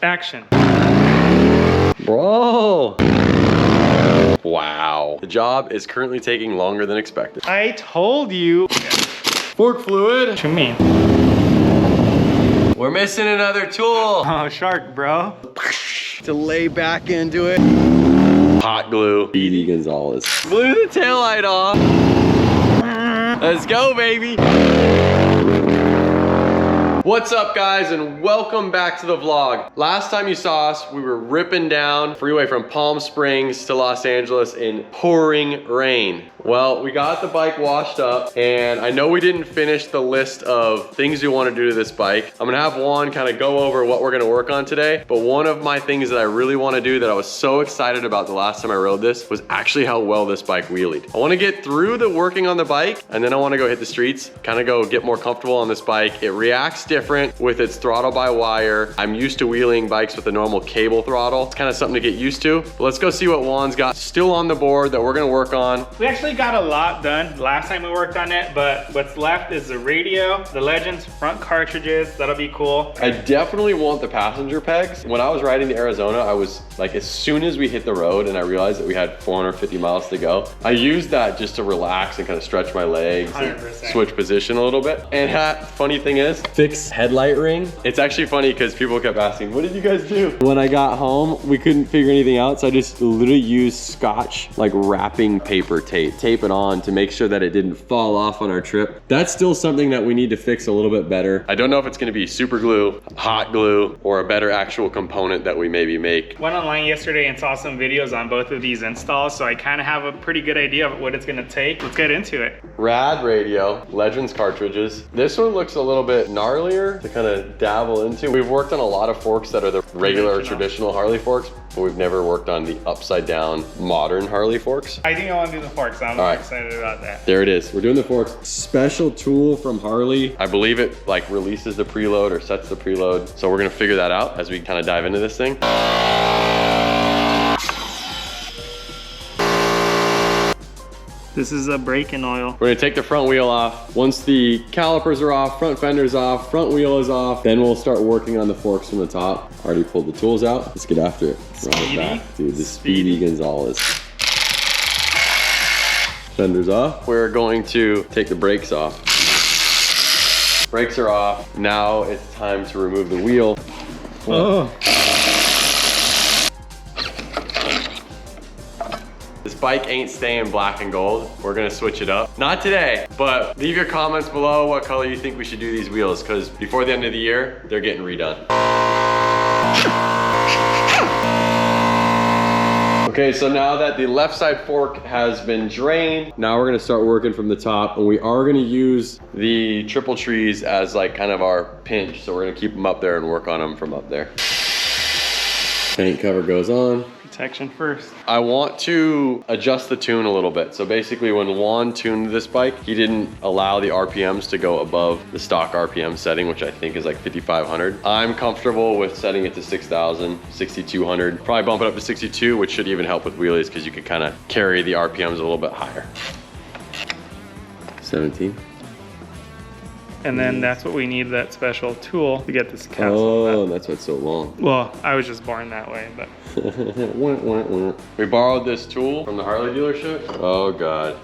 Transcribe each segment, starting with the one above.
Action. Bro. Wow. The job is currently taking longer than expected. I told you. Fork fluid. What you mean? We're missing another tool. Oh, shark, bro. To lay back into it. Hot glue. Speedy Gonzalez. Blew the taillight off. Let's go, baby. What's up, guys, and welcome back to the vlog. Last time you saw us, we were ripping down freeway from Palm Springs to Los Angeles in pouring rain. Well, we got the bike washed up, and I know we didn't finish the list of things we want to do to this bike. I'm gonna have Juan kind of go over what we're gonna work on today, but one of my things that I really want to do that I was so excited about the last time I rode this was actually how well this bike wheelied. I want to get through the working on the bike, and then I want to go hit the streets, kind of go get more comfortable on this bike. It reacts different with its throttle by wire. I'm used to wheeling bikes with a normal cable throttle. It's kind of something to get used to. But let's go see what Juan's got still on the board that we're gonna work on. We actually got a lot done last time we worked on it, but what's left is the radio, the Legends front cartridges. That'll be cool. I definitely want the passenger pegs. When I was riding to Arizona, I was like, as soon as we hit the road and I realized that we had 450 miles to go, I used that just to relax and kind of stretch my legs 100%. and switch position a little bit. And funny thing is, fix headlight ring. It's actually funny because people kept asking, what did you guys do? When I got home, we couldn't figure anything out, so I just literally used Scotch, like wrapping paper tape it on to make sure that it didn't fall off on our trip. That's still something that we need to fix a little bit better. I don't know if it's gonna be super glue, hot glue, or a better actual component that we maybe make. Went online yesterday and saw some videos on both of these installs, so I kind of have a pretty good idea of what it's gonna take. Let's get into it. Rad radio, Legends cartridges. This one looks a little bit gnarlier to kind of dabble into. We've worked on a lot of forks that are the regular traditional Harley forks, but we've never worked on the upside down modern Harley forks. I think I want to do the forks. I'm excited about that. There it is. We're doing the forks. Special tool from Harley. I believe it like releases the preload or sets the preload. So we're gonna figure that out as we kind of dive into this thing. This is a braking oil. We're gonna take the front wheel off. Once the calipers are off, front fender's off, front wheel is off, then we'll start working on the forks from the top. Already pulled the tools out. Let's get after it. Run it back. Dude, the Speedy Gonzalez. Fender's off. We're going to take the brakes off. Brakes are off. Now it's time to remove the wheel. Oh. This bike ain't staying black and gold. We're gonna switch it up. Not today, but leave your comments below what color you think we should do these wheels, because before the end of the year, they're getting redone. Okay, so now that the left side fork has been drained, now we're gonna start working from the top, and we are gonna use the triple trees as like kind of our pinch, so we're gonna keep them up there and work on them from up there. Paint cover goes on. Protection first. I want to adjust the tune a little bit. So basically when Juan tuned this bike, he didn't allow the RPMs to go above the stock RPM setting, which I think is like 5,500. I'm comfortable with setting it to 6,000, 6,200. Probably bump it up to 62, which should even help with wheelies because you can kind of carry the RPMs a little bit higher. 17. And then that's what we need, that special tool to get this capsule. Oh, that's why it's so long. Well, I was just born that way, but. We borrowed this tool from the Harley dealership. Oh God,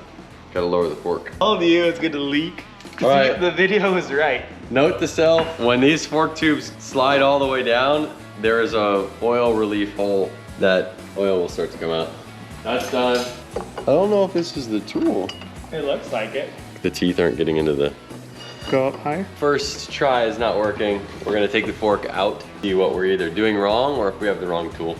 gotta lower the fork. I told you it's gonna leak. All right. The video was right. Note to self, when these fork tubes slide all the way down, there is a oil relief hole that oil will start to come out. That's done. I don't know if this is the tool. It looks like it. The teeth aren't getting into the... Go up higher. First try is not working. We're gonna take the fork out, see what we're either doing wrong or if we have the wrong tool.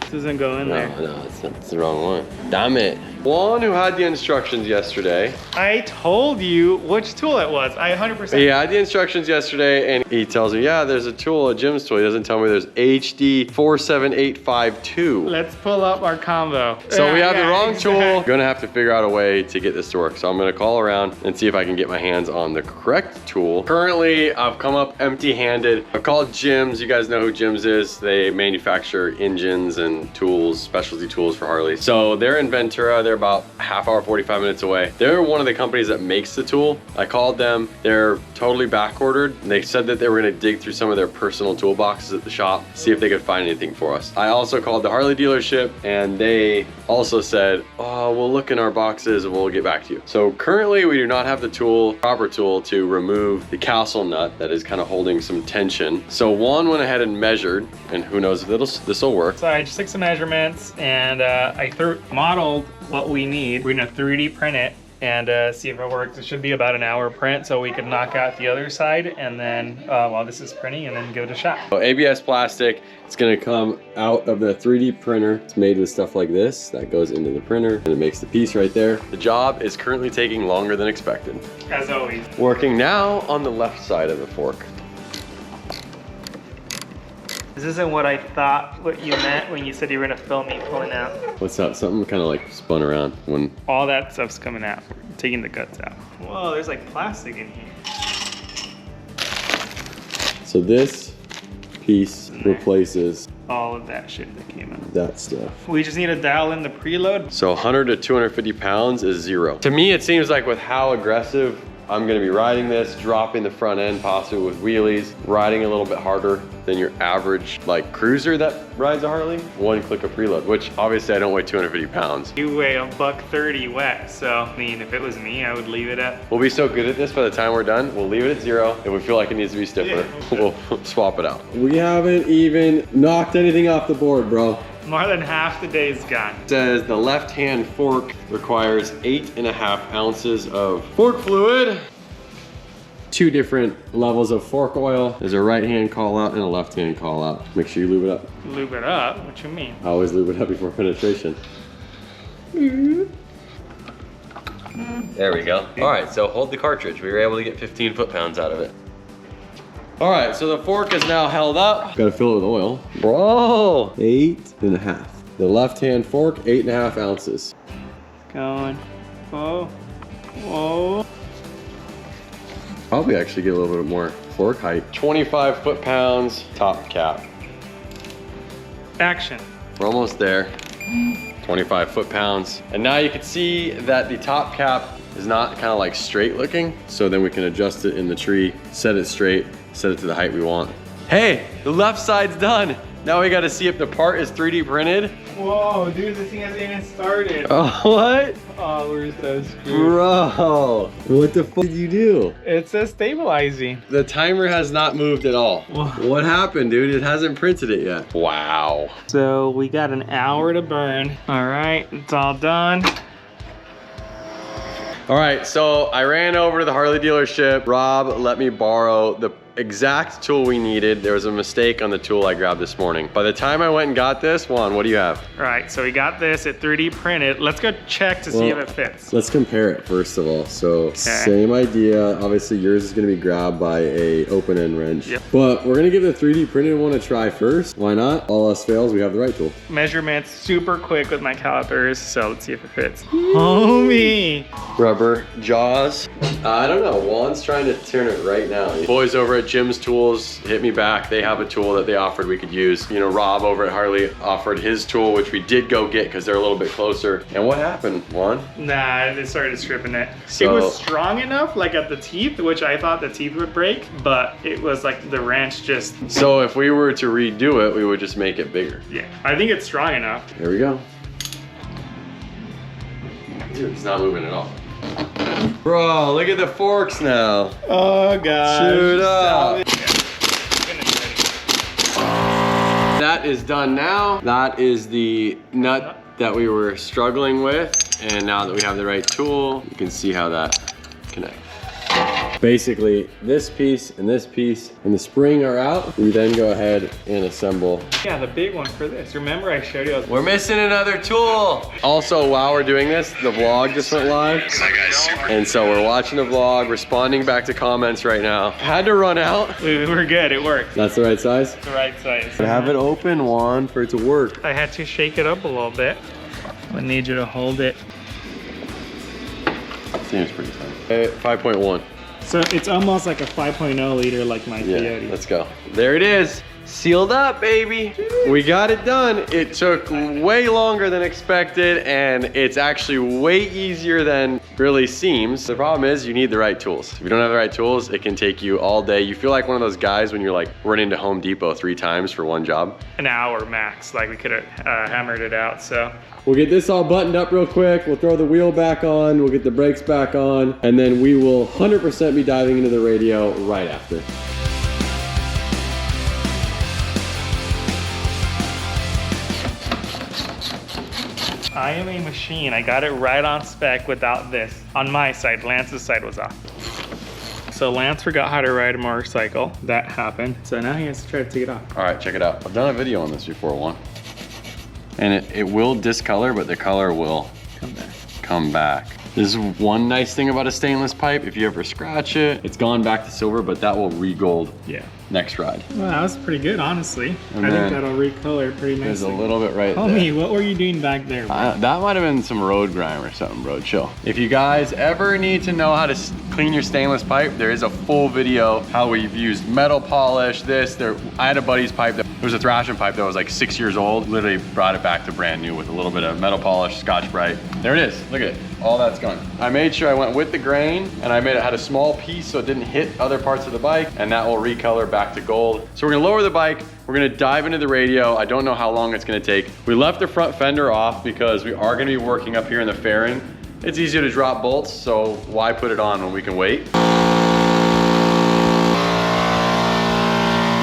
This doesn't go in there. No, it's the wrong one. Damn it. Juan, who had the instructions yesterday. I told you which tool it was. I 100%. He had the instructions yesterday and he tells me, yeah, there's a tool, a Jim's tool. He doesn't tell me there's HD 47852. Let's pull up our combo. So we have the wrong tool. Gonna have to figure out a way to get this to work. So I'm gonna call around and see if I can get my hands on the correct tool. Currently, I've come up empty-handed. I've called Jim's. You guys know who Jim's is. They manufacture engines and and tools, specialty tools for Harley. So they're in Ventura. They're about half hour, 45 minutes away. They're one of the companies that makes the tool. I called them. They're totally back ordered. They said that they were gonna dig through some of their personal toolboxes at the shop, see if they could find anything for us. I also called the Harley dealership and they also said, oh, we'll look in our boxes and we'll get back to you. So currently we do not have the tool, proper tool to remove the castle nut that is kind of holding some tension. So Juan went ahead and measured, and who knows if this will work. So I just took some measurements and I modeled what we need. We're gonna 3D print it and see if it works. It should be about an hour print, so we can knock out the other side and then while this is printing, and then give it a shot. So ABS plastic, it's gonna come out of the 3D printer. It's made with stuff like this that goes into the printer and it makes the piece right there. The job is currently taking longer than expected. As always. Working now on the left side of the fork. This isn't what I thought what you meant when you said you were gonna film me pulling out. What's that? Something kind of like spun around when... All that stuff's coming out. Taking the guts out. Whoa, there's like plastic in here. So this piece replaces all of that shit that came out. that stuff. We just need to dial in the preload. So 100 to 250 pounds is 0. To me, it seems like with how aggressive I'm gonna be riding this, dropping the front end possibly with wheelies, riding a little bit harder than your average like cruiser that rides a Harley. One click of preload, which obviously I don't weigh 250 pounds. You weigh $130 wet, so I mean, if it was me, I would leave it at. We'll be so good at this by the time we're done, we'll leave it at 0. If we feel like it needs to be stiffer, we'll swap it out. We haven't even knocked anything off the board, bro. More than half the day's gone. It says the left-hand fork requires 8.5 ounces of fork fluid. 2 different levels of fork oil. There's a right-hand call out and a left-hand call out. Make sure you lube it up. Lube it up? What you mean? I always lube it up before penetration. There we go. All right, so hold the cartridge. We were able to get 15 foot-pounds out of it. All right, so the fork is now held up. Gotta fill it with oil. Bro, 8.5. The left-hand fork, 8.5 ounces. Going. Whoa. Whoa. Probably actually get a little bit more fork height. 25 foot-pounds, top cap. Action. We're almost there. 25 foot-pounds. And now you can see that the top cap is not kind of like straight looking. So then we can adjust it in the tree, set it straight, set it to the height we want. Hey, the left side's done. Now we got to see if the part is 3D printed. Whoa, dude, this thing hasn't even started. Oh, what? Oh, we're so screwed. Bro, what the fuck did you do? It says stabilizing. The timer has not moved at all. What happened, dude? It hasn't printed it yet. Wow. So we got an hour to burn. All right, it's all done. All right, so I ran over to the Harley dealership. Rob let me borrow the exact tool we needed. There was a mistake on the tool I grabbed this morning. By the time I went and got this, Juan, what do you have? All right, so we got this at 3D printed. Let's go check to see if it fits. Let's compare it first of all. So same idea. Obviously yours is gonna be grabbed by a open end wrench. Yep. But we're gonna give the 3D printed one a try first. Why not? All else fails, we have the right tool. Measurements super quick with my calipers, so let's see if it fits. Homie! Rubber jaws. I don't know, Juan's trying to turn it right now. Boys over at Jim's Tools hit me back. They have a tool that they offered we could use. You know, Rob over at Harley offered his tool, which we did go get because they're a little bit closer. And what happened, Juan? Nah, they started stripping it. So, it was strong enough, like at the teeth, which I thought the teeth would break, but it was like the wrench just... So if we were to redo it, we would just make it bigger. Yeah, I think it's strong enough. There we go. Dude, it's not moving at all. Bro, look at the forks now. Oh god. Shoot up. That is done now. That is the nut that we were struggling with. And now that we have the right tool, you can see how that connects. Basically, this piece and the spring are out. We then go ahead and assemble. Yeah, the big one for this. Remember I showed you. We're missing another tool. Also, while we're doing this, the vlog just went live. And so we're watching the vlog, responding back to comments right now. Had to run out. We were good, it worked. That's the right size? It's the right size. Have it open, Juan, for it to work. I had to shake it up a little bit. I need you to hold it. Seems pretty tight. 5.1. So it's almost like a 5.0 liter like my Coyote. Let's go. There it is. sealed up, baby. We got it done. It took way longer than expected, and it's actually way easier than really seems. The problem is you need the right tools. If you don't have the right tools, it can take you all day. You feel like one of those guys when you're like running to Home Depot 3 times for one job. An hour max, like we could have hammered it out, so. We'll get this all buttoned up real quick. We'll throw the wheel back on. We'll get the brakes back on, and then we will 100% be diving into the radio right after. I am a machine. I got it right on spec without this. On my side, Lance's side was off. So Lance forgot how to ride a motorcycle. That happened. So now he has to try to take it off. All right, check it out. I've done a video on this before, Juan. And it will discolor, but the color will come back. This is one nice thing about a stainless pipe. If you ever scratch it, it's gone back to silver, but that will re-gold next ride. Well, that was pretty good, honestly. And I think that'll recolor pretty nicely. There's a little bit right there. Homie, what were you doing back there, bro? That might have been some road grime or something, bro. Chill. If you guys ever need to know how to clean your stainless pipe, there is a full video how we've used metal polish, I had a buddy's pipe that it was a Thrashin pipe that was like 6 years old. Literally brought it back to brand new with a little bit of metal polish, Scotch-Brite. There it is. Look at it. All that's gone. I made sure I went with the grain, and I had a small piece so it didn't hit other parts of the bike, and that will recolor back to gold. So we're gonna lower the bike. We're gonna dive into the radio. I don't know how long it's gonna take. We left the front fender off because we are gonna be working up here in the fairing. It's easier to drop bolts, so why put it on when we can wait?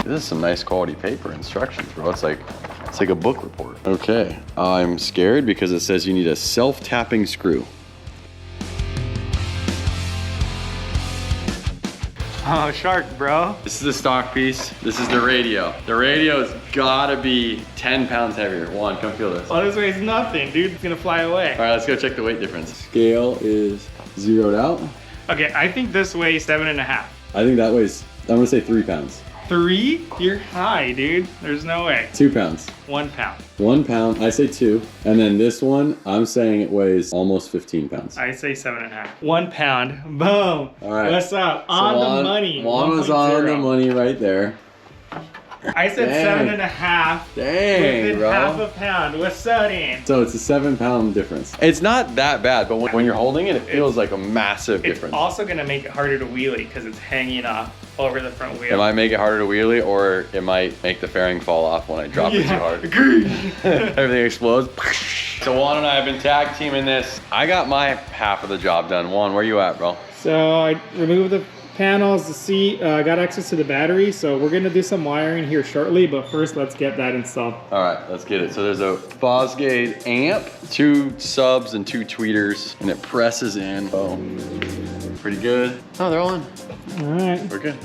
This is some nice quality paper instructions, bro. It's like a book report. Okay, I'm scared because it says you need a self-tapping screw. Oh, shark, bro. This is the stock piece. This is the radio. The radio's gotta be 10 pounds heavier. Juan, come feel this. Oh, this weighs nothing, dude. It's gonna fly away. All right, let's go check the weight difference. Scale is zeroed out. Okay, I think this weighs 7.5. I think that weighs, I'm gonna say 3 pounds. 3? You're high, dude. There's no way. 2 pounds. 1 pound. 1 pound, I say 2. And then this one, I'm saying it weighs almost 15 pounds. I say 7.5. 1 pound. Boom. All right. What's up? On the money. Juan was on the money right there. I said 7.5. Dang, within bro. half a pound. What's that in? So it's a 7 pound difference. It's not that bad, but when you're holding it, it feels like a massive difference. It's also gonna make it harder to wheelie because it's hanging off over the front wheel. It might make it harder to wheelie, or it might make the fairing fall off when I drop it too hard. Everything explodes. So Juan and I have been tag teaming this. I got my half of the job done. Juan, where you at, bro? So I removed the panels, the seat, got access to the battery, so we're gonna do some wiring here shortly, but first let's get that installed. All right, let's get it. So there's a Fosgate amp, 2 subs and 2 tweeters, and it presses in. Oh, pretty good. Oh, they're all in. All right. We're good.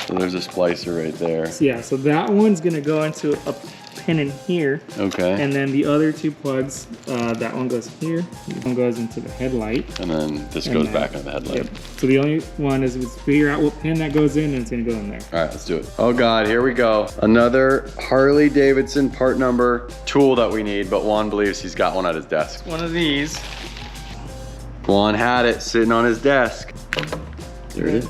So there's a splicer right there. So yeah, so that one's gonna go into a pin in here. Okay. And then the other 2 plugs, that one goes here, this one goes into the headlight. And then this goes back into the headlight. Yep. So the only one is figure out what pin that goes in, and it's gonna go in there. All right, let's do it. Oh God, here we go. Another Harley-Davidson part number tool that we need, but Juan believes he's got one at his desk. One of these. Juan had it sitting on his desk. There it is.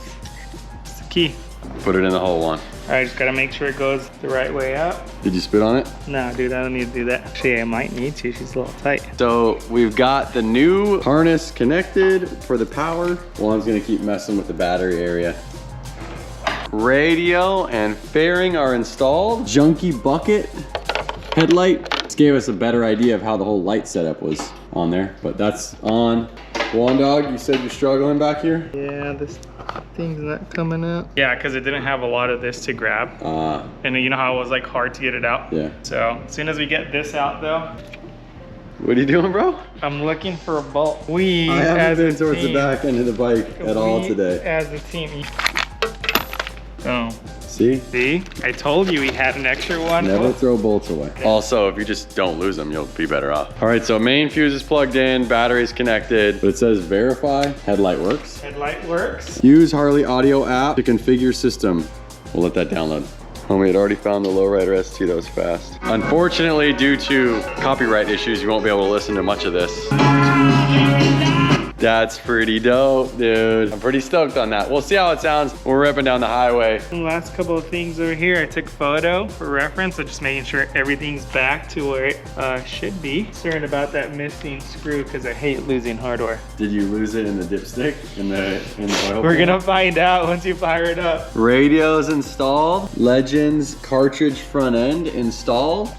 It's the key. Put it in the hole, Juan. All right, just gotta make sure it goes the right way up. Did you spit on it? No, dude, I don't need to do that. Actually, I might need to. She's a little tight. So we've got the new harness connected for the power. Juan's gonna keep messing with the battery area. Radio and fairing are installed. Junky bucket headlight. This gave us a better idea of how the whole light setup was on there, but that's on. Juan dog, you said you're struggling back here? Yeah, this thing's not coming out. Yeah, because it didn't have a lot of this to grab. And you know how it was like hard to get it out? Yeah. So as soon as we get this out though. What are you doing, bro? I'm looking for a bolt. I haven't been towards the back end of the bike at all today. As a team. Oh. See? See? I told you we had an extra one. Never throw bolts away. Also, if you just don't lose them, you'll be better off. All right, so main fuse is plugged in, battery's connected, but it says verify, headlight works. Headlight works. Use Harley audio app to configure system. We'll let that download. Homie had already found the lowrider ST, that was fast. Unfortunately, due to copyright issues, you won't be able to listen to much of this. That's pretty dope, dude. I'm pretty stoked on that. We'll see how it sounds when we're ripping down the highway. The last couple of things over here, I took a photo for reference, so just making sure everything's back to where it should be. Concerned about that missing screw because I hate losing hardware. Did you lose it in the dipstick? In the oil? We're gonna find out once you fire it up. Radios installed. Legends cartridge front end installed.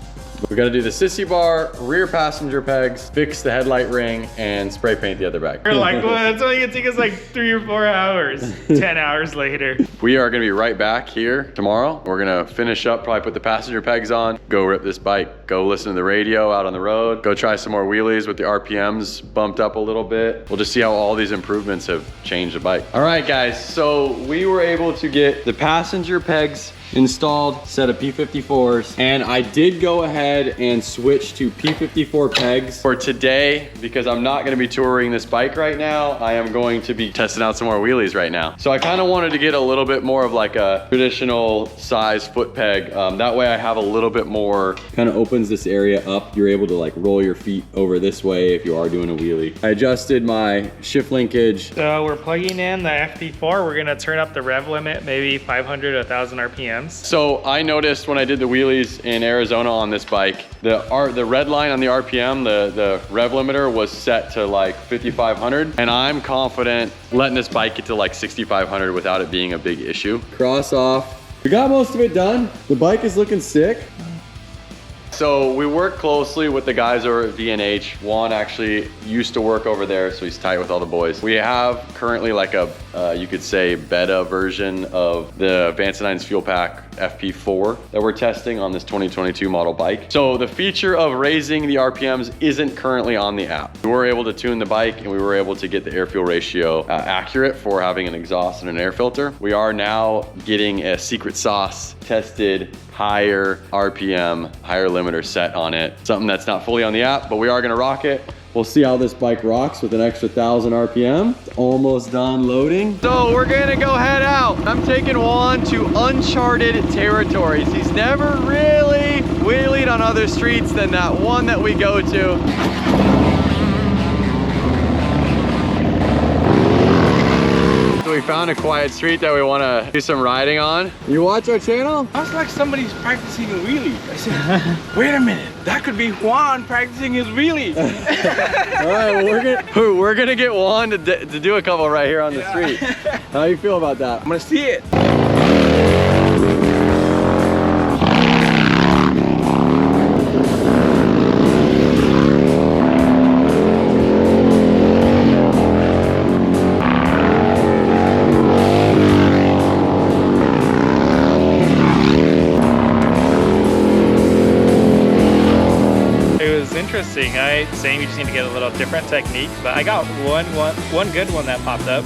We gotta do the sissy bar, rear passenger pegs, fix the headlight ring, and spray paint the other back. We're like, well, that's only gonna take us like 3 or 4 hours. 10 hours later. We are gonna be right back here tomorrow. We're gonna finish up, probably put the passenger pegs on, go rip this bike, go listen to the radio out on the road, go try some more wheelies with the RPMs bumped up a little bit. We'll just see how all these improvements have changed the bike. All right, guys, so we were able to get the passenger pegs installed, set of P54s, and I did go ahead and switch to P54 pegs for today because I'm not going to be touring this bike right now. I am going to be testing out some more wheelies right now. So I kind of wanted to get a little bit more of like a traditional size foot peg. That way I have a little bit more, kind of opens this area up. You're able to like roll your feet over this way if you are doing a wheelie. I adjusted my shift linkage. So we're plugging in the FP4. We're gonna turn up the rev limit, maybe 500 to 1,000 RPMs. So I noticed when I did the wheelies in Arizona on this bike, the red line on the RPM, the rev limiter was set to like 5,500, and I'm confident letting this bike get to like 6,500 without it being a big issue. Cross off. We got most of it done. The bike is looking sick. So we work closely with the guys over at V&H. Juan actually used to work over there, so he's tight with all the boys. We have currently like a, you could say, beta version of the Vansonine's Fuel Pack FP4 that we're testing on this 2022 model bike. So the feature of raising the RPMs isn't currently on the app. We were able to tune the bike and we were able to get the air-fuel ratio accurate for having an exhaust and an air filter. We are now getting a secret sauce tested, higher RPM, higher limiter set on it. Something that's not fully on the app, but we are gonna rock it. We'll see how this bike rocks with an extra 1,000 RPM. It's almost done loading. So we're gonna go head out. I'm taking Juan to uncharted territories. He's never really wheelied on other streets than that one that we go to. We found a quiet street that we want to do some riding on. You watch our channel? Sounds like somebody's practicing a wheelie. I said, wait a minute, that could be Juan practicing his wheelie. All right, well, we're gonna get Juan to do a couple right here on the street. How do you feel about that? I'm gonna see it. Interesting. Saying you just need to get a little different technique, but I got one good one that popped up.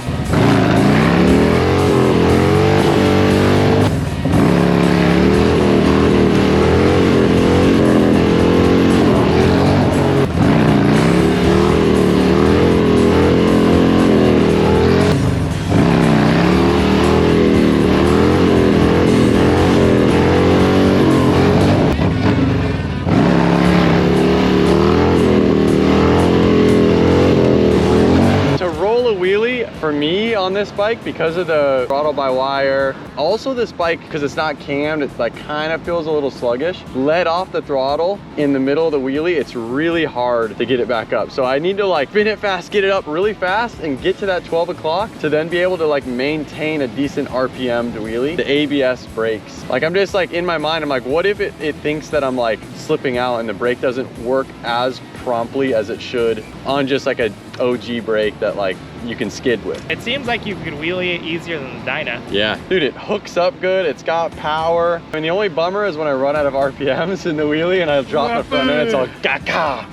For me on this bike, because of the throttle by wire, also this bike, because it's not cammed, it's like kind of feels a little sluggish. Let off the throttle in the middle of the wheelie, it's really hard to get it back up. So I need to like spin it fast, get it up really fast, and get to that 12 o'clock to then be able to like maintain a decent RPM to wheelie. The ABS brakes, like I'm just like in my mind, I'm like, what if it thinks that I'm like slipping out and the brake doesn't work as promptly as it should on just like a OG brake that like you can skid with. It seems like you could wheelie it easier than the Dyna. Yeah, dude, it hooks up good. It's got power. I mean, the only bummer is when I run out of RPMs in the wheelie and I drop my front end, it's all gaga.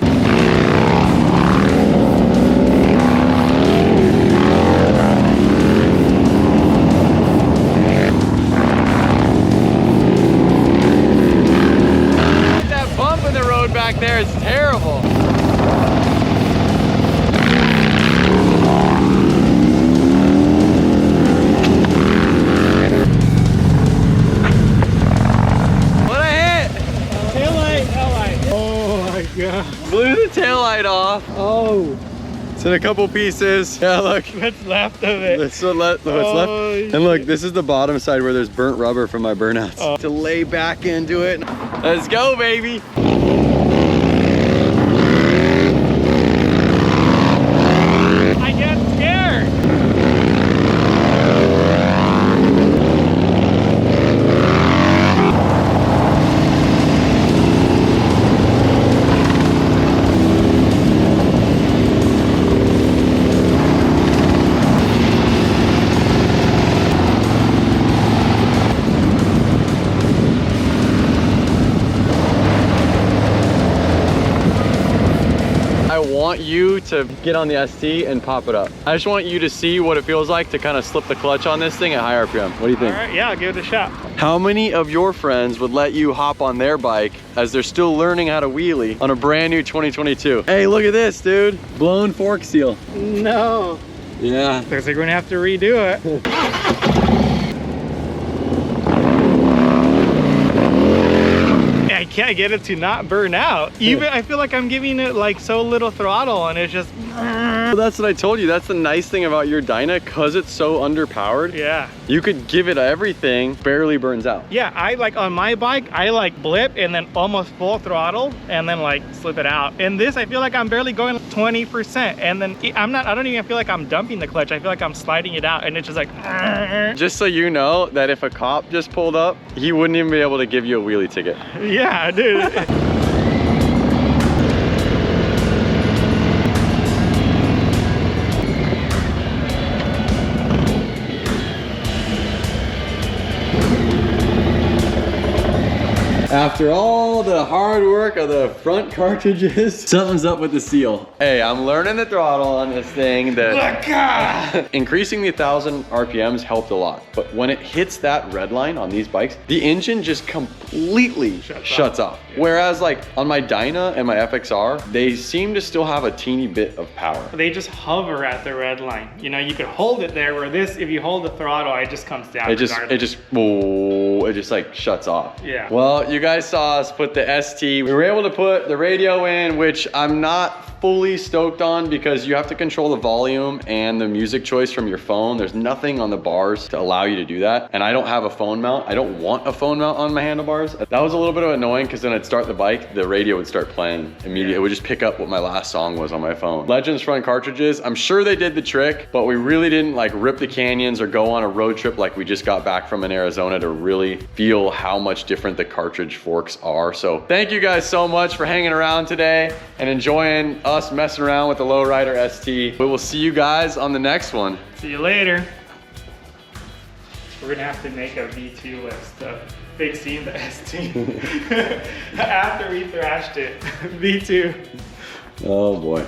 That bump in the road back there is terrible. Yeah. Blew the taillight off. Oh, It's in a couple pieces. Yeah, look. What's left of it? That's what's left. And look, this is the bottom side where there's burnt rubber from my burnouts. To lay back into it. Let's go, baby. I get scared. You to get on the ST and pop it up. I just want you to see what it feels like to kind of slip the clutch on this thing at high RPM. What do you think? All right, yeah, I'll give it a shot. How many of your friends would let you hop on their bike as they're still learning how to wheelie on a brand new 2022? Hey, look at this, dude. Blown fork seal. No. Yeah. Looks like we're gonna have to redo it. I can't get it to not burn out. Even I feel like I'm giving it like so little throttle and it's just. Well, that's what I told you. That's the nice thing about your Dyna, cause it's so underpowered. Yeah. You could give it everything, barely burns out. Yeah, I like on my bike, I like blip and then almost full throttle and then like slip it out. And this, I feel like I'm barely going 20% and then I don't even feel like I'm dumping the clutch. I feel like I'm sliding it out and it's just like. Just so you know that if a cop just pulled up, he wouldn't even be able to give you a wheelie ticket. Yeah, dude. After all the hard work of the front cartridges, something's up with the seal. Hey, I'm learning the throttle on this thing. Increasing the 1,000 RPMs helped a lot, but when it hits that red line on these bikes, the engine just completely shuts off. Yeah. Whereas like on my Dyna and my FXR, they seem to still have a teeny bit of power. They just hover at the red line. You know, you could hold it there where this, if you hold the throttle, it just comes down. It just like shuts off. Yeah. Well, you guys saw us put the ST. We were able to put the radio in, which I'm not fully stoked on because you have to control the volume and the music choice from your phone. There's nothing on the bars to allow you to do that. And I don't have a phone mount. I don't want a phone mount on my handlebars. That was a little bit of annoying because then I'd start the bike, the radio would start playing immediately. It would just pick up what my last song was on my phone. Legends front cartridges, I'm sure they did the trick, but we really didn't like rip the canyons or go on a road trip like we just got back from in Arizona to really feel how much different the cartridge forks are. So thank you guys so much for hanging around today and enjoying us messing around with the Lowrider ST. We will see you guys on the next one. See you later. We're gonna have to make a V2 list of fixing the ST after we thrashed it. V2. Oh boy.